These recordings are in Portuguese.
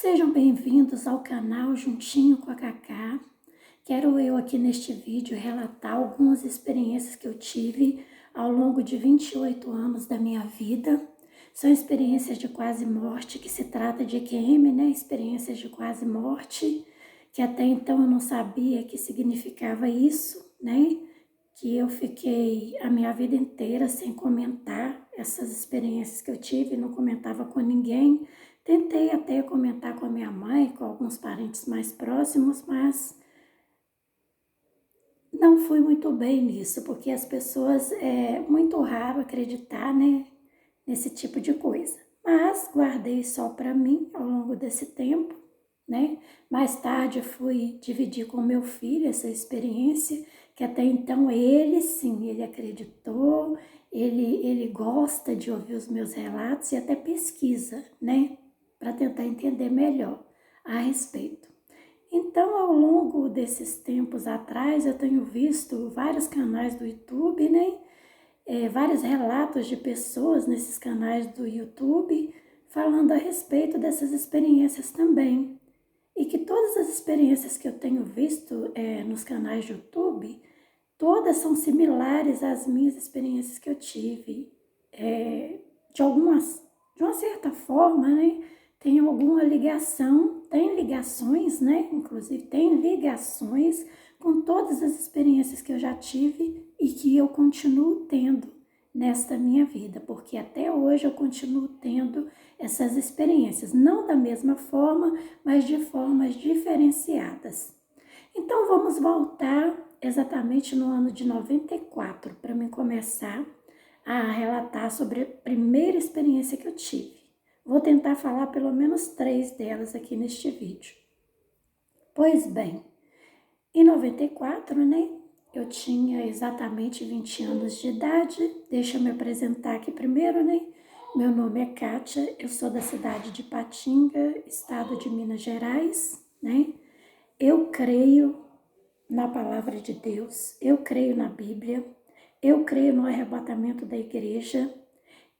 Sejam bem-vindos ao canal Juntinho com a Cacá. Quero eu aqui neste vídeo relatar algumas experiências que eu tive ao longo de 28 anos da minha vida. São experiências de quase morte, que se trata de EQM, né? Experiências de quase morte, que até então eu não sabia que significava isso, né? Que eu fiquei a minha vida inteira sem comentar essas experiências que eu tive, não comentava com ninguém. Tentei até comentar com a minha mãe, com alguns parentes mais próximos, mas não fui muito bem nisso, porque as pessoas, é muito raro acreditar, né, nesse tipo de coisa. Mas guardei só para mim ao longo desse tempo, né? Mais tarde fui dividir com meu filho essa experiência, que até então ele sim, ele acreditou, ele gosta de ouvir os meus relatos e até pesquisa, né? Para tentar entender melhor a respeito. Então, ao longo desses tempos atrás, eu tenho visto vários canais do YouTube, né? Vários relatos de pessoas nesses canais do YouTube falando a respeito dessas experiências também. E que todas as experiências que eu tenho visto nos canais do YouTube, todas são similares às minhas experiências que eu tive. De uma certa forma, né? Tem alguma ligação, tem ligações, né? Inclusive, tem ligações com todas as experiências que eu já tive e que eu continuo tendo nesta minha vida, porque até hoje eu continuo tendo essas experiências, não da mesma forma, mas de formas diferenciadas. Então vamos voltar exatamente no ano de 94 para mim começar a relatar sobre a primeira experiência que eu tive. Vou tentar falar pelo menos 3 delas aqui neste vídeo. Pois bem, em 94, né, eu tinha exatamente 20 anos de idade. Deixa eu me apresentar aqui primeiro, né? Meu nome é Kátia, eu sou da cidade de Patinga, estado de Minas Gerais, né? Eu creio na palavra de Deus, eu creio na Bíblia, eu creio no arrebatamento da igreja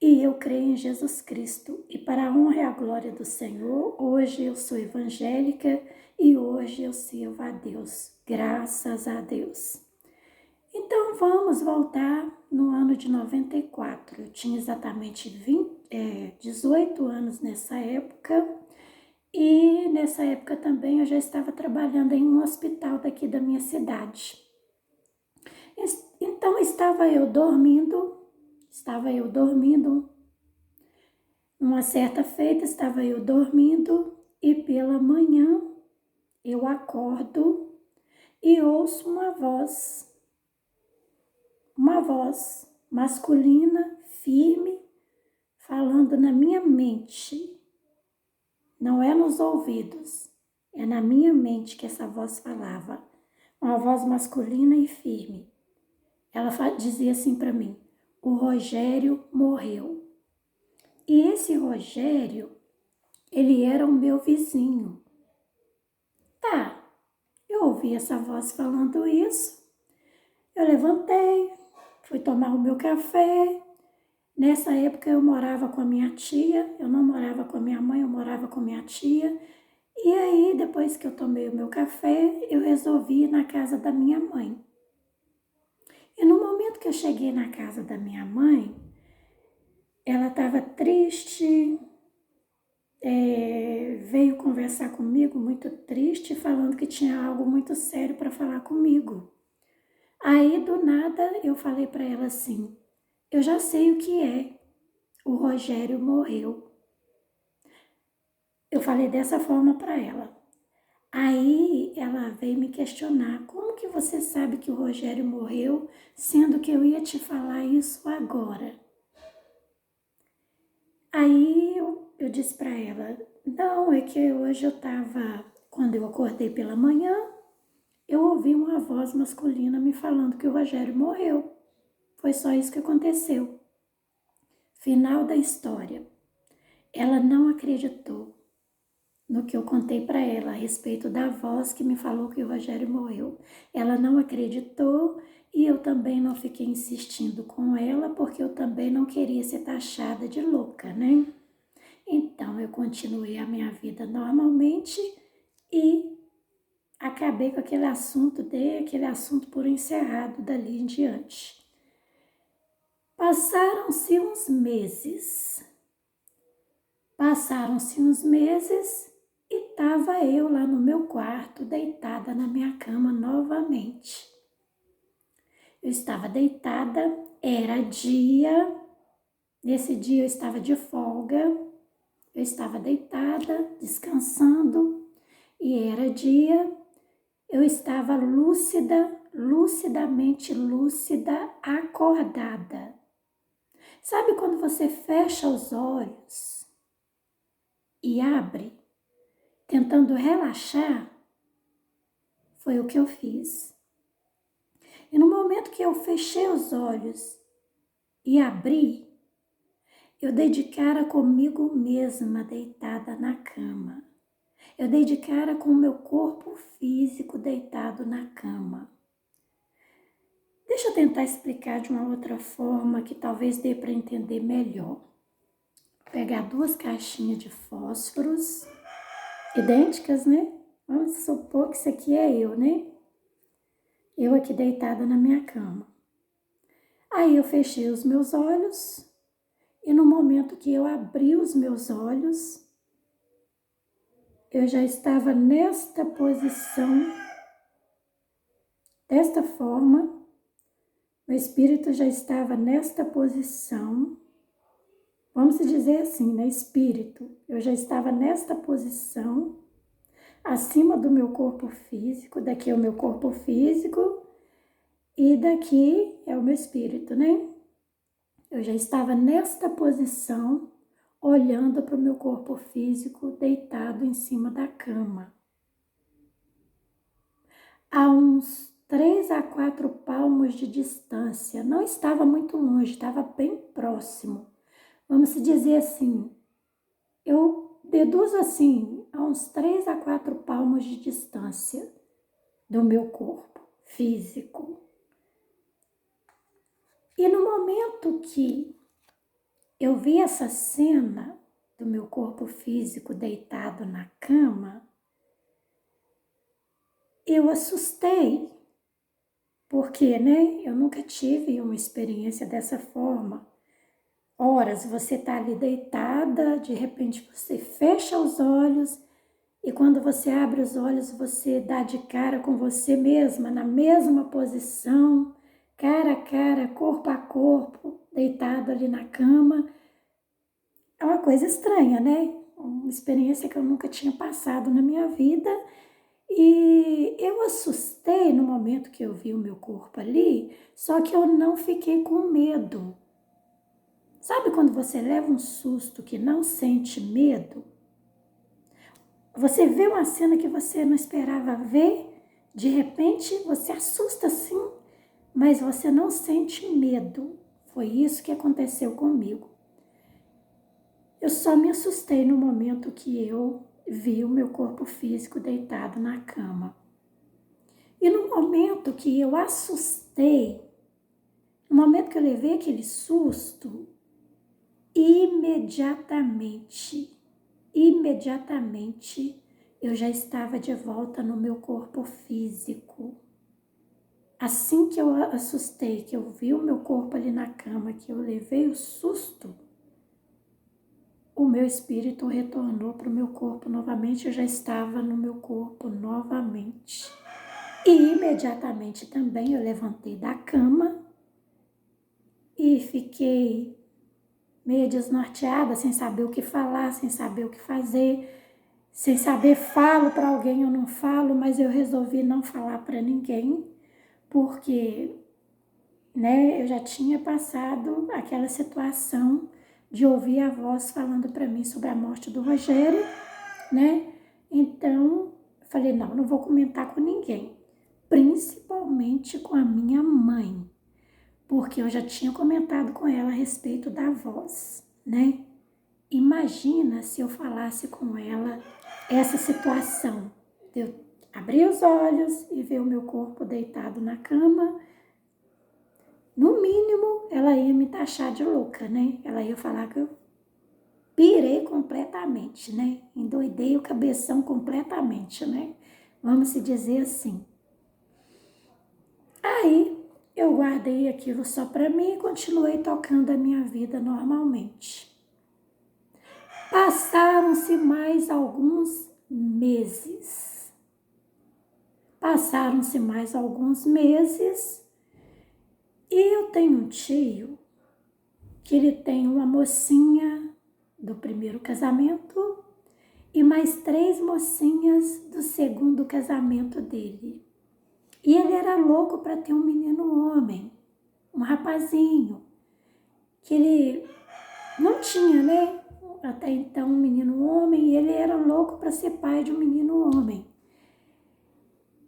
e eu creio em Jesus Cristo. E para a honra e a glória do Senhor, hoje eu sou evangélica e hoje eu sirvo a Deus. Graças a Deus. Então vamos voltar no ano de 94. Eu tinha exatamente 18 anos nessa época. E nessa época também eu já estava trabalhando em um hospital daqui da minha cidade. Então estava eu dormindo, uma certa feita estava eu dormindo e pela manhã eu acordo e ouço uma voz masculina, firme, falando na minha mente. Não é nos ouvidos, é na minha mente que essa voz falava. Uma voz masculina e firme. Ela dizia assim para mim: o Rogério morreu. E esse Rogério, ele era o meu vizinho. Tá, eu ouvi essa voz falando isso. Eu levantei, fui tomar o meu café. Nessa época eu morava com a minha tia, eu não morava com a minha mãe, eu morava com a minha tia. E aí, depois que eu tomei o meu café, eu resolvi ir na casa da minha mãe. E no momento que eu cheguei na casa da minha mãe, ela estava triste, veio conversar comigo muito triste, falando que tinha algo muito sério para falar comigo. Aí, do nada, eu falei para ela assim: eu já sei o que é, o Rogério morreu. Eu falei dessa forma para ela. Aí ela veio me questionar: como que você sabe que o Rogério morreu, sendo que eu ia te falar isso agora? Aí eu disse para ela: não, é que hoje quando eu acordei pela manhã, eu ouvi uma voz masculina me falando que o Rogério morreu. Foi só isso que aconteceu. Final da história. Ela não acreditou no que eu contei para ela a respeito da voz que me falou que o Rogério morreu. Ela não acreditou e eu também não fiquei insistindo com ela, porque eu também não queria ser taxada de louca, né? Então, eu continuei a minha vida normalmente e acabei com aquele assunto, dei aquele assunto por encerrado dali em diante. Passaram-se uns meses e estava eu lá no meu quarto, deitada na minha cama novamente. Eu estava deitada, era dia, nesse dia eu estava de folga, eu estava deitada, descansando, e era dia, eu estava lúcida, lucidamente lúcida, acordada. Sabe quando você fecha os olhos e abre, tentando relaxar? Foi o que eu fiz. E no momento que eu fechei os olhos e abri, eu dei de cara comigo mesma deitada na cama. Eu dei de cara com o meu corpo físico deitado na cama. Deixa eu tentar explicar de uma outra forma que talvez dê para entender melhor. Vou pegar 2 caixinhas de fósforos, idênticas, né? Vamos supor que isso aqui é eu, né? Eu aqui deitada na minha cama. Aí eu fechei os meus olhos e no momento que eu abri os meus olhos, eu já estava nesta posição, desta forma, meu espírito já estava nesta posição, vamos dizer assim, né? Espírito, eu já estava nesta posição, acima do meu corpo físico, daqui é o meu corpo físico e daqui é o meu espírito, né? Eu já estava nesta posição, olhando para o meu corpo físico deitado em cima da cama. A uns 3 a 4 palmos de distância, não estava muito longe, estava bem próximo. Vamos dizer assim, eu deduzo assim, a uns 3 a 4 palmos de distância do meu corpo físico. E no momento que eu vi essa cena do meu corpo físico deitado na cama, eu assustei, porque, né, eu nunca tive uma experiência dessa forma. Horas você tá ali deitada, de repente você fecha os olhos e quando você abre os olhos você dá de cara com você mesma, na mesma posição, cara a cara, corpo a corpo, deitado ali na cama. É uma coisa estranha, né? Uma experiência que eu nunca tinha passado na minha vida. E eu assustei no momento que eu vi o meu corpo ali, só que eu não fiquei com medo. Sabe quando você leva um susto que não sente medo? Você vê uma cena que você não esperava ver, de repente você assusta sim, mas você não sente medo. Foi isso que aconteceu comigo. Eu só me assustei no momento que eu vi o meu corpo físico deitado na cama. E no momento que eu assustei, no momento que eu levei aquele susto, imediatamente, eu já estava de volta no meu corpo físico. Assim que eu assustei, que eu vi o meu corpo ali na cama, que eu levei o susto, o meu espírito retornou para o meu corpo novamente, eu já estava no meu corpo novamente. E imediatamente também eu levantei da cama e fiquei meio desnorteada, sem saber o que falar, sem saber o que fazer, sem saber falo para alguém ou não falo, mas eu resolvi não falar para ninguém, porque, né, eu já tinha passado aquela situação de ouvir a voz falando para mim sobre a morte do Rogério, né? Então, falei, não vou comentar com ninguém, principalmente com a minha mãe, porque eu já tinha comentado com ela a respeito da voz, né? Imagina se eu falasse com ela essa situação, de eu abrir os olhos e ver o meu corpo deitado na cama. No mínimo, ela ia me taxar de louca, né? Ela ia falar que eu pirei completamente, né? Endoidei o cabeção completamente, né? Vamos se dizer assim. Aí eu guardei aquilo só para mim e continuei tocando a minha vida normalmente. Passaram-se mais alguns meses. E eu tenho um tio que ele tem uma mocinha do primeiro casamento e mais 3 mocinhas do segundo casamento dele. E ele era louco para ter um menino homem, um rapazinho, que ele não tinha, né? Até então um menino homem, e ele era louco para ser pai de um menino homem.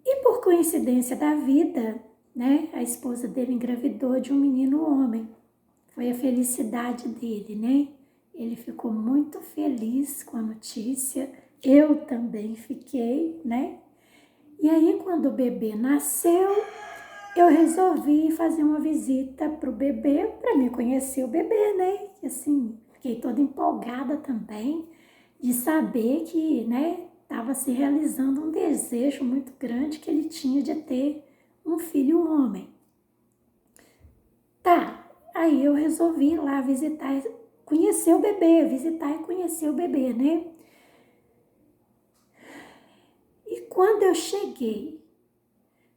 E por coincidência da vida, né? A esposa dele engravidou de um menino homem. Foi a felicidade dele, né? Ele ficou muito feliz com a notícia. Eu também fiquei, né? E aí, quando o bebê nasceu, eu resolvi fazer uma visita pro bebê, para me conhecer o bebê, né? E assim, fiquei toda empolgada também de saber que, né, estava se realizando um desejo muito grande que ele tinha de ter um filho homem. Tá, aí eu resolvi ir lá visitar, conhecer o bebê, visitar e conhecer o bebê, né? E quando eu cheguei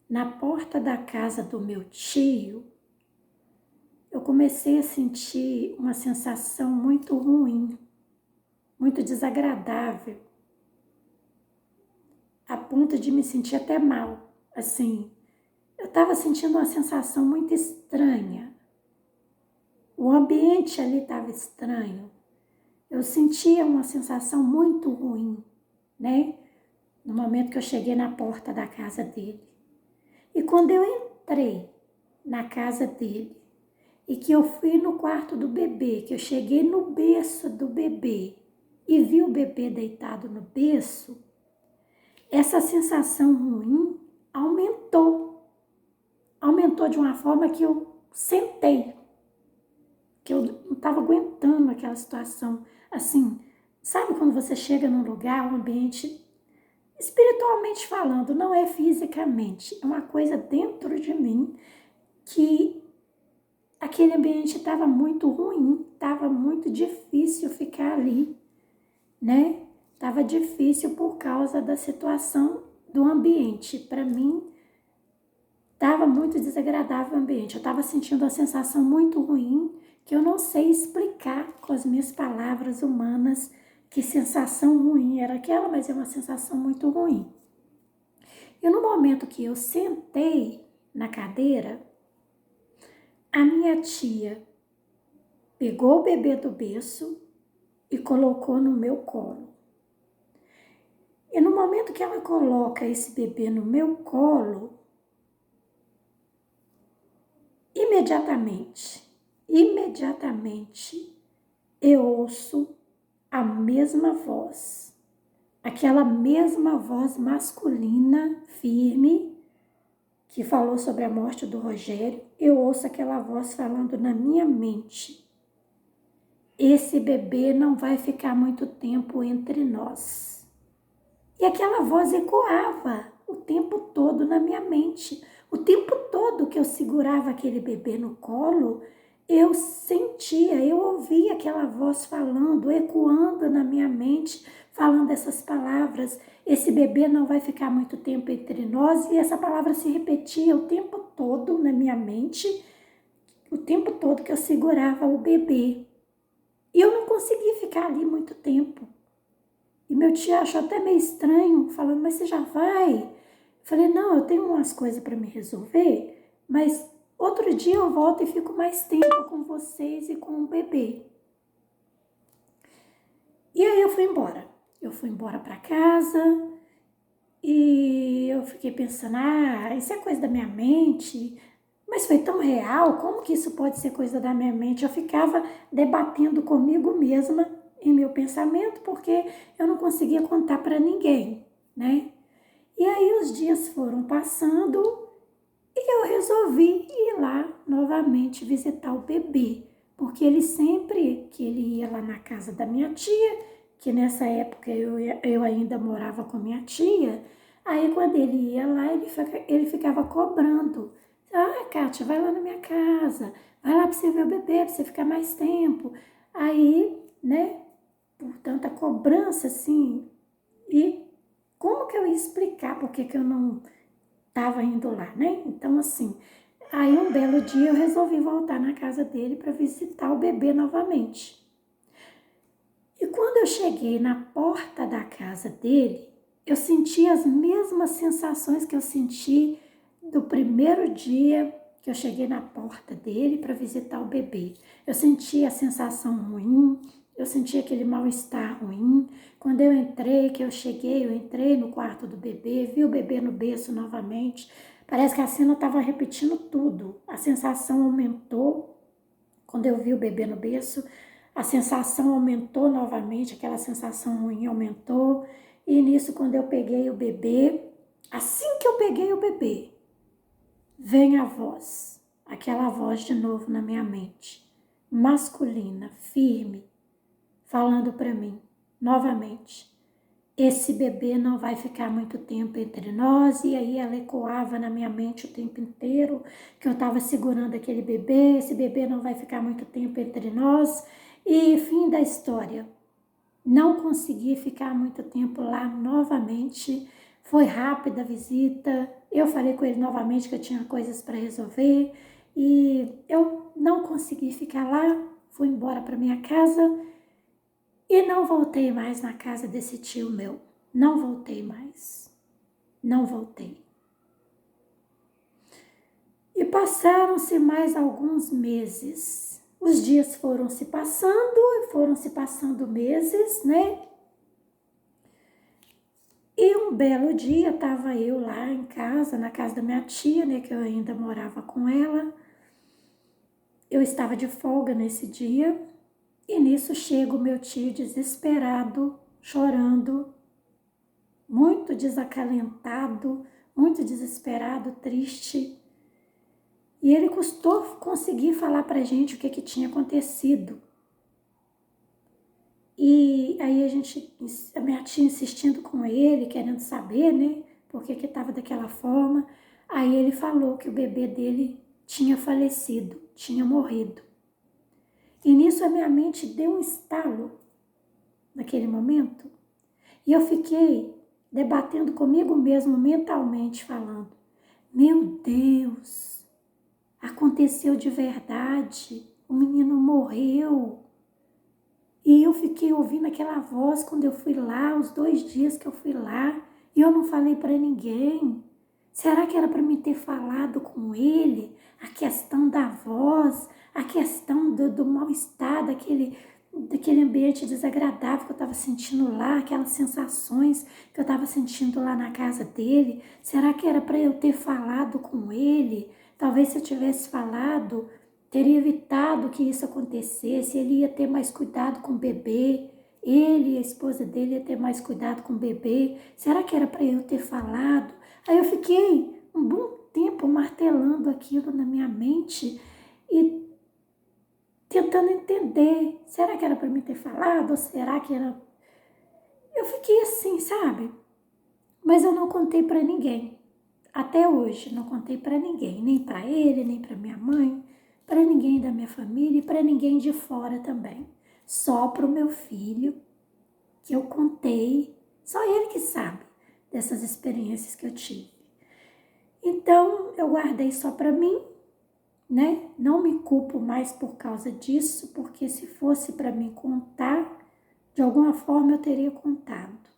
na porta da casa do meu tio, eu comecei a sentir uma sensação muito ruim, muito desagradável, a ponto de me sentir até mal. Assim, eu estava sentindo uma sensação muito estranha. O ambiente ali estava estranho. Eu sentia uma sensação muito ruim, né? No momento que eu cheguei na porta da casa dele. E quando eu entrei na casa dele e que eu fui no quarto do bebê, que eu cheguei no berço do bebê e vi o bebê deitado no berço, essa sensação ruim aumentou. Aumentou de uma forma que eu sentei, que eu não estava aguentando aquela situação. Assim, sabe quando você chega num lugar, um ambiente, espiritualmente falando, não é fisicamente, é uma coisa dentro de mim que aquele ambiente estava muito ruim, estava muito difícil ficar ali, né? Estava difícil por causa da situação do ambiente. Para mim, estava muito desagradável o ambiente. Eu estava sentindo uma sensação muito ruim que eu não sei explicar com as minhas palavras humanas que sensação ruim era aquela, mas é uma sensação muito ruim. E no momento que eu sentei na cadeira, a minha tia pegou o bebê do berço e colocou no meu colo. E no momento que ela coloca esse bebê no meu colo, imediatamente eu ouço a mesma voz, aquela mesma voz masculina, firme, que falou sobre a morte do Rogério. Eu ouço aquela voz falando na minha mente: esse bebê não vai ficar muito tempo entre nós. E aquela voz ecoava o tempo todo na minha mente. O tempo todo que eu segurava aquele bebê no colo, eu sentia, eu ouvia aquela voz falando, ecoando na minha mente, falando essas palavras: esse bebê não vai ficar muito tempo entre nós. E essa palavra se repetia o tempo todo na minha mente, o tempo todo que eu segurava o bebê. E eu não consegui ficar ali muito tempo. E meu tio achou até meio estranho, falando: mas você já vai? Eu falei: não, eu tenho umas coisas para me resolver, mas outro dia eu volto e fico mais tempo com vocês e com o bebê. E aí eu fui embora. Eu fui embora para casa e eu fiquei pensando: isso é coisa da minha mente. Mas foi tão real, como que isso pode ser coisa da minha mente? Eu ficava debatendo comigo mesma em meu pensamento, porque eu não conseguia contar para ninguém, né? E aí os dias foram passando e eu resolvi ir lá novamente visitar o bebê, porque ele sempre que ele ia lá na casa da minha tia, que nessa época eu ainda morava com minha tia, aí quando ele ia lá, ele ficava cobrando. Ah, Kátia, vai lá na minha casa, vai lá para você ver o bebê, para você ficar mais tempo. Aí, né, por tanta cobrança, assim, e como que eu ia explicar por que eu não estava indo lá, né? Então, assim, aí um belo dia eu resolvi voltar na casa dele para visitar o bebê novamente. E quando eu cheguei na porta da casa dele, eu senti as mesmas sensações que eu senti do primeiro dia que eu cheguei na porta dele para visitar o bebê. Eu senti a sensação ruim, eu senti aquele mal-estar ruim. Quando eu entrei, que eu cheguei, eu entrei no quarto do bebê, vi o bebê no berço novamente. Parece que a cena estava repetindo tudo. A sensação aumentou quando eu vi o bebê no berço. A sensação aumentou novamente, aquela sensação ruim aumentou. E nisso, quando eu peguei o bebê, assim que eu peguei o bebê, vem a voz, aquela voz de novo na minha mente, masculina, firme, falando para mim, novamente, esse bebê não vai ficar muito tempo entre nós. E aí ela ecoava na minha mente o tempo inteiro, que eu estava segurando aquele bebê, esse bebê não vai ficar muito tempo entre nós. E fim da história, não consegui ficar muito tempo lá novamente. Foi rápida a visita, eu falei com ele novamente que eu tinha coisas para resolver e eu não consegui ficar lá, fui embora para minha casa e não voltei mais na casa desse tio meu. Não voltei mais, não voltei. E passaram-se mais alguns meses. Os dias foram se passando meses, né? E um belo dia estava eu lá em casa, na casa da minha tia, né, que eu ainda morava com ela. Eu estava de folga nesse dia e nisso chega o meu tio desesperado, chorando, muito desacalentado, muito desesperado, triste. E ele custou conseguir falar pra gente o que tinha acontecido. E aí a minha tia insistindo com ele, querendo saber, né, por que estava daquela forma. Aí ele falou que o bebê dele tinha falecido, tinha morrido. E nisso a minha mente deu um estalo naquele momento. E eu fiquei debatendo comigo mesmo, mentalmente falando, meu Deus, aconteceu de verdade, o menino morreu. E eu fiquei ouvindo aquela voz quando eu fui lá, os 2 dias que eu fui lá, e eu não falei para ninguém. Será que era para me ter falado com ele a questão da voz, a questão do mal-estar, daquele ambiente desagradável que eu estava sentindo lá, aquelas sensações que eu estava sentindo lá na casa dele? Será que era para eu ter falado com ele? Talvez se eu tivesse falado, teria evitado que isso acontecesse, ele ia ter mais cuidado com o bebê, ele e a esposa dele ia ter mais cuidado com o bebê. Será que era para eu ter falado? Aí eu fiquei um bom tempo martelando aquilo na minha mente e tentando entender, será que era para mim ter falado ou será que era... Eu fiquei assim, sabe? Mas eu não contei para ninguém. Até hoje, não contei para ninguém, nem para ele, nem para minha mãe, para ninguém da minha família e para ninguém de fora também. Só para o meu filho, que eu contei, só ele que sabe dessas experiências que eu tive. Então, eu guardei só para mim, né? Não me culpo mais por causa disso, porque se fosse para mim contar, de alguma forma eu teria contado,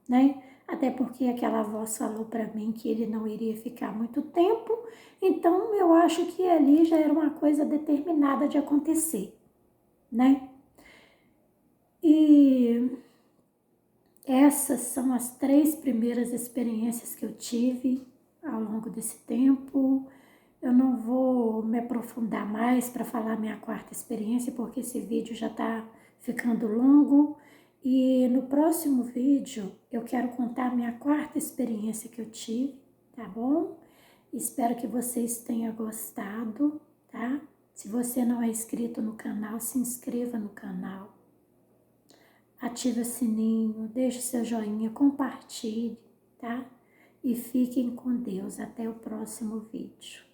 né? Até porque aquela voz falou para mim que ele não iria ficar muito tempo, então eu acho que ali já era uma coisa determinada de acontecer, né? E essas são as 3 primeiras experiências que eu tive ao longo desse tempo. Eu não vou me aprofundar mais para falar minha 4ª experiência, porque esse vídeo já está ficando longo. E no próximo vídeo eu quero contar a minha 4ª experiência que eu tive, tá bom? Espero que vocês tenham gostado, tá? Se você não é inscrito no canal, se inscreva no canal. Ative o sininho, deixe seu joinha, compartilhe, tá? E fiquem com Deus. Até o próximo vídeo.